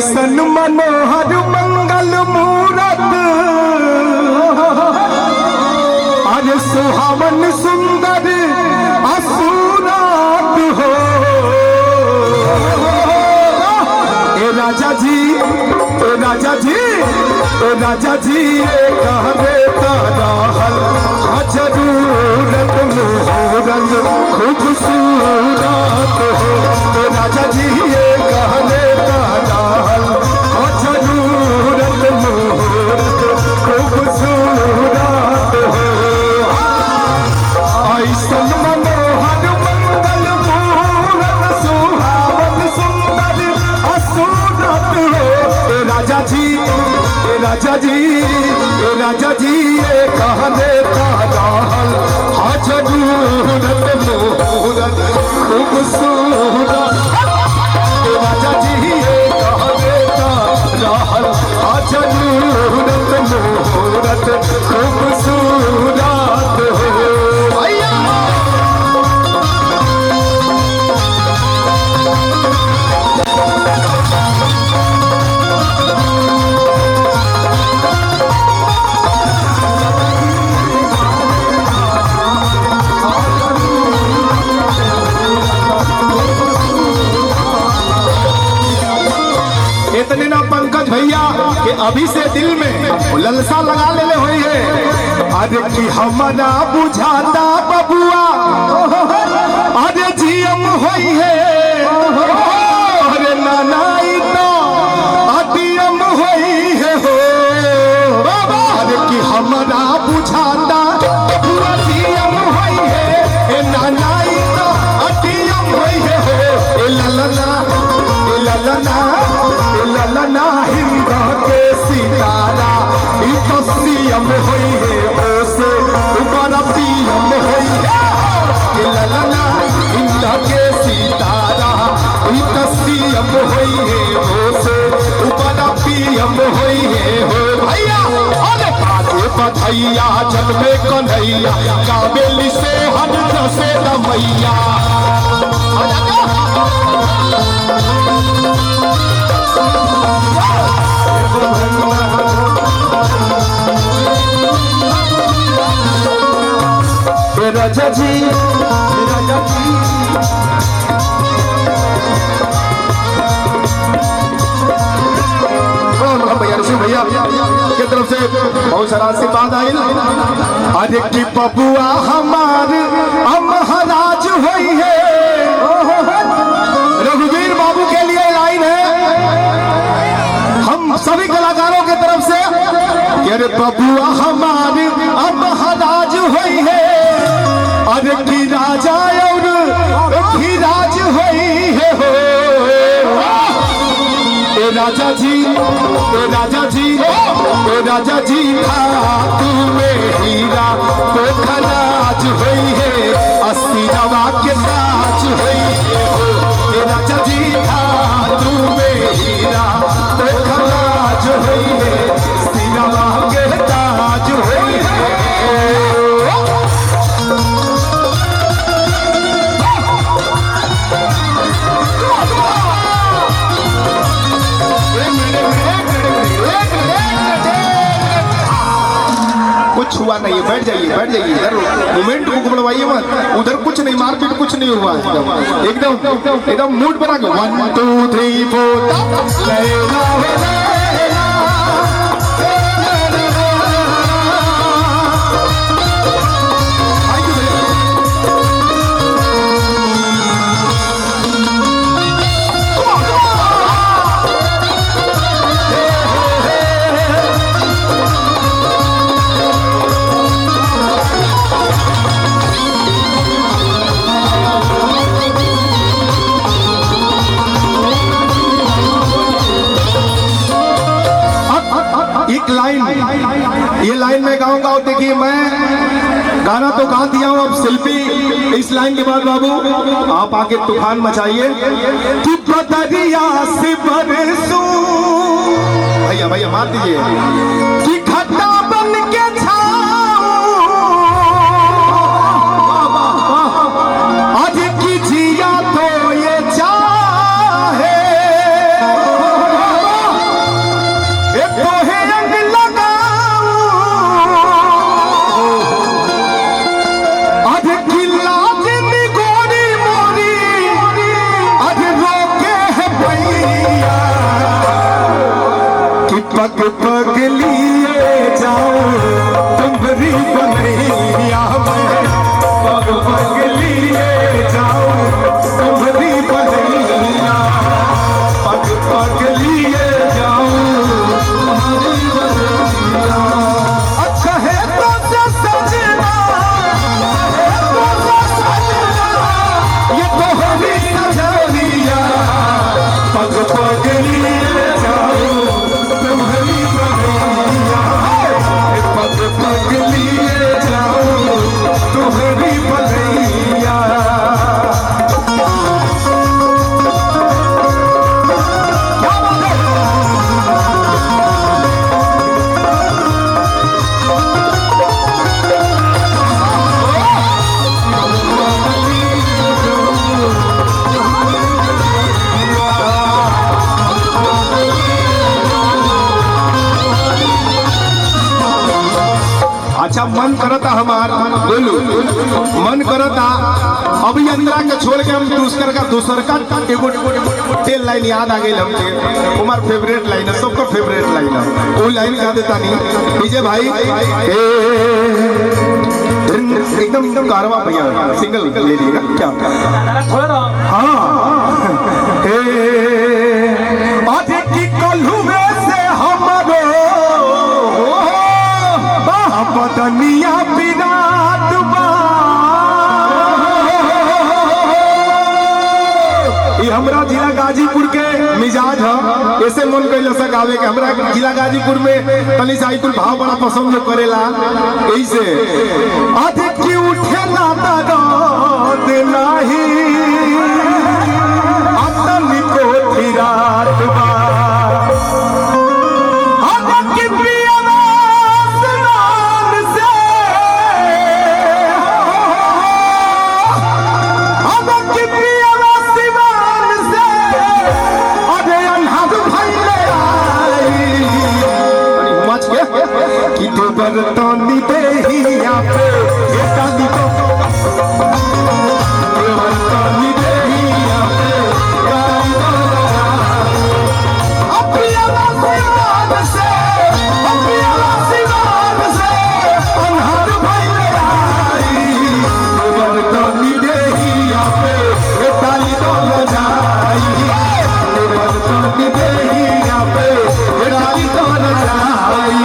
सन मनोहर मंगल मूरत अरे सुहावन सुंदर असुरात हो। ए राजा जी, ए राजा जी, ए राजा जी कहवे ताराहल जरूरत मुहूर्त खूबसूरत हो। ए राजा जी ये कहवे ताराहल जरूरत मुहूर्त खूबसूरत हो। ऐसन मनोहर मंगल मूरत सुहावन सुंदर असुरत हो। ए राजा जी, ए राजा जी, ए राजा जी ये कहने का रहल जरूरत मुहूर्त खूबसूरत। ए राजा जी ये कहने का रहल जरूरत मुहूर्त खूबसूरत हो। इतने ना पंकज भैया कि अभी से दिल में ललसा लगा लेले हुई है। अरे कि हमारा बुझाता बबुआ अरे जीएम हुई है। अरे नाना इतना अटीएम हुई है हो। अरे कि हमारा बुझाता बबुआ जीएम हुई है। ए नाना इतना अटीएम हुई है हो। ए ललना, ए ललना, ललना हिंद के सितारा तो सीएम हुई है ओसे ऊपर पीएम हुई है। ललना हिंद के सितारा तो सीएम हुई है ओसे ऊपर पीएम हुई है हो। भैया अरे बाजे बधैया जन्मे कन्हैया काबेली से हर से दमैया। राजा जी, राजा जी भैया ऋषि भैया की तरफ से बहुत सारा आशीर्वाद आई। अरे कि बबुआ हमार महाराज हुई है। रघुवीर बाबू के लिए लाइन है हम सभी कलाकारों की तरफ से। अरे बबुआ हमारे महाराज हुई है। अरे की राजा और की राज हुई है हो। ए राजा जी, ए राजा जी, ए राजा जी खातू में हीरा तो खराज हुई है। 80 रवा के साज हुई है हो। ए राजा जी खातू में हीरा तो खराज हुई है। 80 रवा के ताज हुई है। कुछ हुआ नहीं है, बैठ जाइए, बैठ जाइए। इधर मोमेंट को बढ़वाइए मत, उधर कुछ नहीं, मारपीट कुछ नहीं हुआ। एकदम एकदम मूड बना के 1 2 3 4 ये लाइन में गाऊंगा। और देखिए मैं गाना तो गा दिया हूं, अब शिल्पी इस लाइन के बाद बाबू आप आके तूफान मचाइए। कि बदरिया से बरसूं भैया भैया मार दीजिए। कि घटा बन के छाऊं आज की जिया तो ये चाहे। पग पग लिए जाओ तुम्हारी बलैया में, पग पग लिए जाओ तुम्हारी बलैया, पग पग लिए जाओ तुम्हारी बलैया। अच्छा है तो सजना, ये तो हरी सजनिया, पग पग लिए जाओ तुम्हारी बलैया, पग पग लिए जाओ तुम्हारी बलैया। अच्छा मन करता हमार बोलू, मन करता अभी अंदरा के छोड़ के हम दूसर का एगो टेल लाइन याद आ गई हमके, हमार फेवरेट लाइन है, सबका फेवरेट लाइन है, वो लाइन गा देता नहीं डीजे भाई एकदम कारवा भैया सिंगल ले लीजिएगा क्या थोड़ा। हाँ की कलहुए से हमारो बदनिया विराट बा, ये हमरा जिला गाजीपुर के मिजाज है, ऐसे मन कैल सकावे के हमरा जिला गाजीपुर में तनी सा कुल भाव बड़ा पसंद करेला, ऐसे अधिक की उठेला दर्द नाही अतनी को विराट बा, बरतानी देहिया पे ये दादी को बरतानी देहिया पे अपिया से अनहर भइले आई, बरतानी देहिया पे ये दादी को जाई, बरतानी देहिया पे ये दादी को जाई।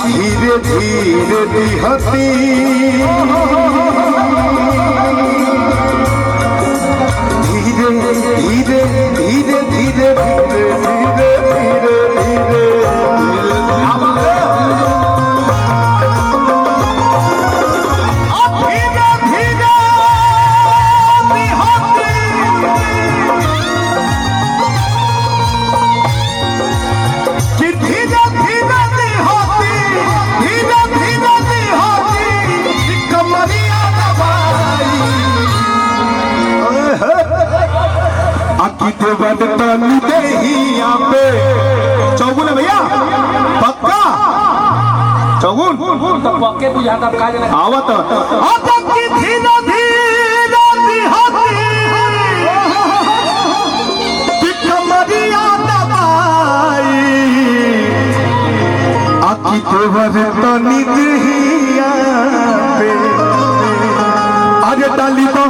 धीरे धीरे दिहती धीरे धीरे धीरे धीरे धीरे धीरे धीरे धीरे बदतनी देहिया पे चौगुन है भैया पक्का चौगुन तो पक्के बुझाता आवत की धीरे धीरे कमरिया दबाई आखी देवर तनी दहिया पे अरे डाली तो